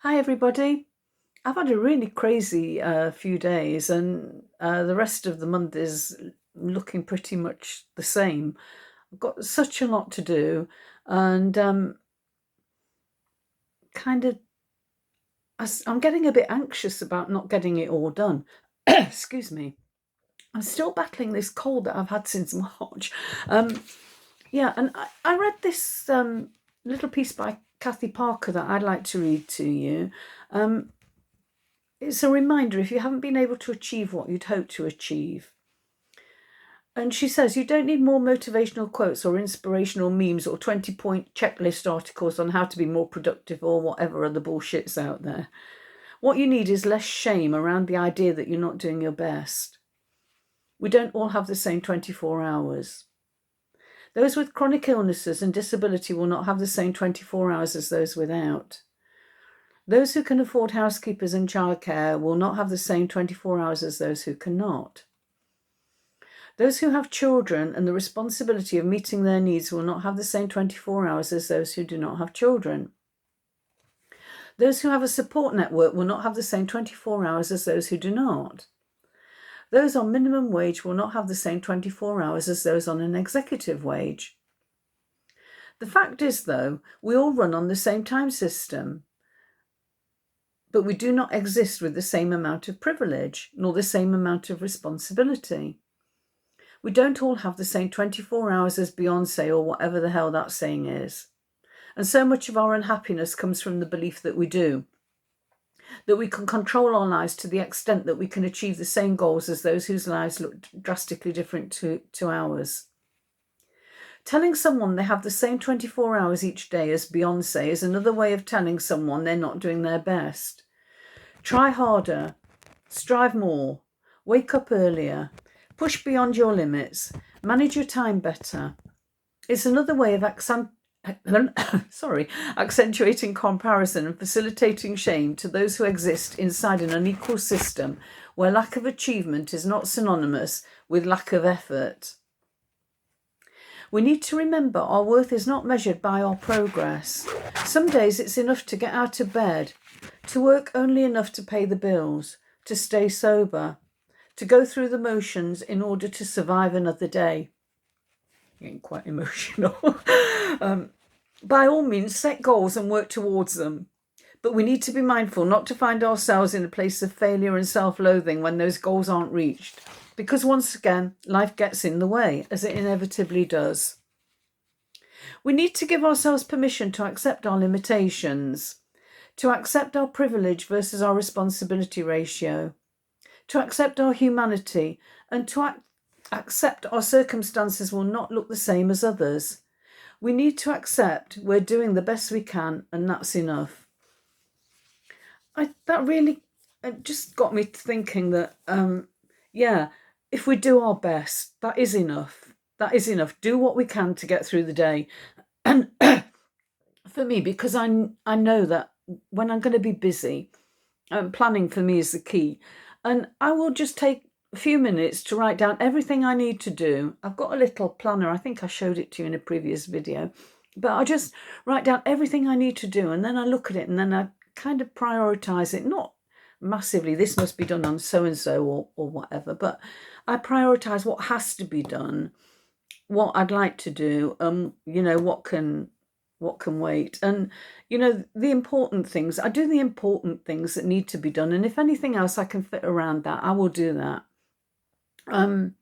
Hi, everybody. I've had a really crazy few days, and the rest of the month is looking pretty much the same. I've got such a lot to do, and kind of, I'm getting a bit anxious about not getting it all done. Excuse me. I'm still battling this cold that I've had since March. Um, yeah, and I read this little piece by Kathy Parker that I'd like to read to you. Um, It's a reminder if you haven't been able to achieve what you'd hoped to achieve. And she says you don't need more motivational quotes or inspirational memes or 20-point checklist articles on how to be more productive or whatever other bullshit's out there. What you need is less shame around the idea that you're not doing your best. We don't all have the same 24 hours. Those with chronic illnesses and disability will not have the same 24 hours as those without. Those who can afford housekeepers and childcare will not have the same 24 hours as those who cannot. Those who have children and the responsibility of meeting their needs will not have the same 24 hours as those who do not have children. Those who have a support network will not have the same 24 hours as those who do not. Those on minimum wage will not have the same 24 hours as those on an executive wage. The fact is, though, we all run on the same time system, but we do not exist with the same amount of privilege, nor the same amount of responsibility. We don't all have the same 24 hours as Beyonce or whatever the hell that saying is. And so much of our unhappiness comes from the belief that we do, that we can control our lives to the extent that we can achieve the same goals as those whose lives look drastically different to ours. Telling someone they have the same 24 hours each day as Beyonce is another way of telling someone they're not doing their best. Try harder, strive more, wake up earlier, push beyond your limits, manage your time better. It's another way of accentuating comparison and facilitating shame to those who exist inside an unequal system where lack of achievement is not synonymous with lack of effort. We need to remember our worth is not measured by our progress. Some days it's enough to get out of bed, to work only enough to pay the bills, to stay sober, to go through the motions in order to survive another day. Getting quite emotional. By all means, set goals and work towards them. But we need to be mindful not to find ourselves in a place of failure and self-loathing when those goals aren't reached. Because once again, life gets in the way, as it inevitably does. We need to give ourselves permission to accept our limitations, to accept our privilege versus our responsibility ratio, to accept our humanity, and to accept our circumstances will not look the same as others. We need to accept we're doing the best we can, and that's enough. That really just got me thinking that, if we do our best, that is enough. That is enough. Do what we can to get through the day. And for me, because I know that when I'm going to be busy, planning for me is the key. And I will just take a few minutes to write down everything I need to do. I've got a little planner. I think I showed it to you in a previous video. But I just write down everything I need to do, and then I look at it, and then I kind of prioritise it. Not massively, this must be done on so-and-so or whatever, but I prioritise what has to be done, what I'd like to do, what can wait. And, the important things, I do the important things that need to be done. And if anything else I can fit around that, I will do that. I'm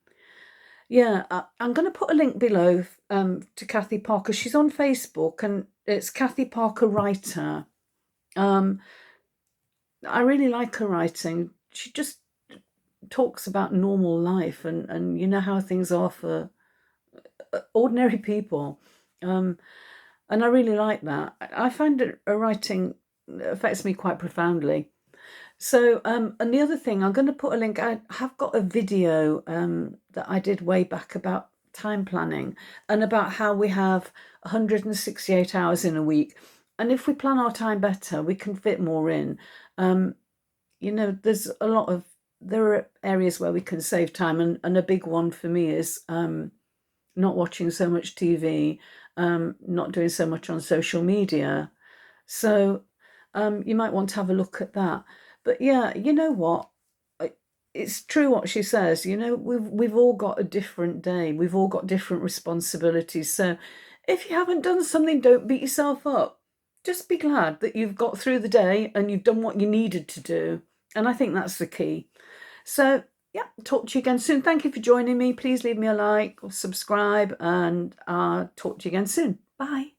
going to put a link below to Kathy Parker. She's on Facebook, and it's Kathy Parker Writer. I really like her writing. She just talks about normal life and how things are for ordinary people. And I really like that. I find that her writing affects me quite profoundly. So, and the other thing, I'm going to put a link. I have got a video that I did way back about time planning and about how we have 168 hours in a week. And if we plan our time better, we can fit more in. There's there are areas where we can save time. And a big one for me is not watching so much TV, not doing so much on social media. So you might want to have a look at that. But yeah, you know what? It's true what she says. You know, we've all got a different day. We've all got different responsibilities. So if you haven't done something, don't beat yourself up. Just be glad that you've got through the day and you've done what you needed to do. And I think that's the key. So yeah, talk to you again soon. Thank you for joining me. Please leave me a like or subscribe, and talk to you again soon. Bye.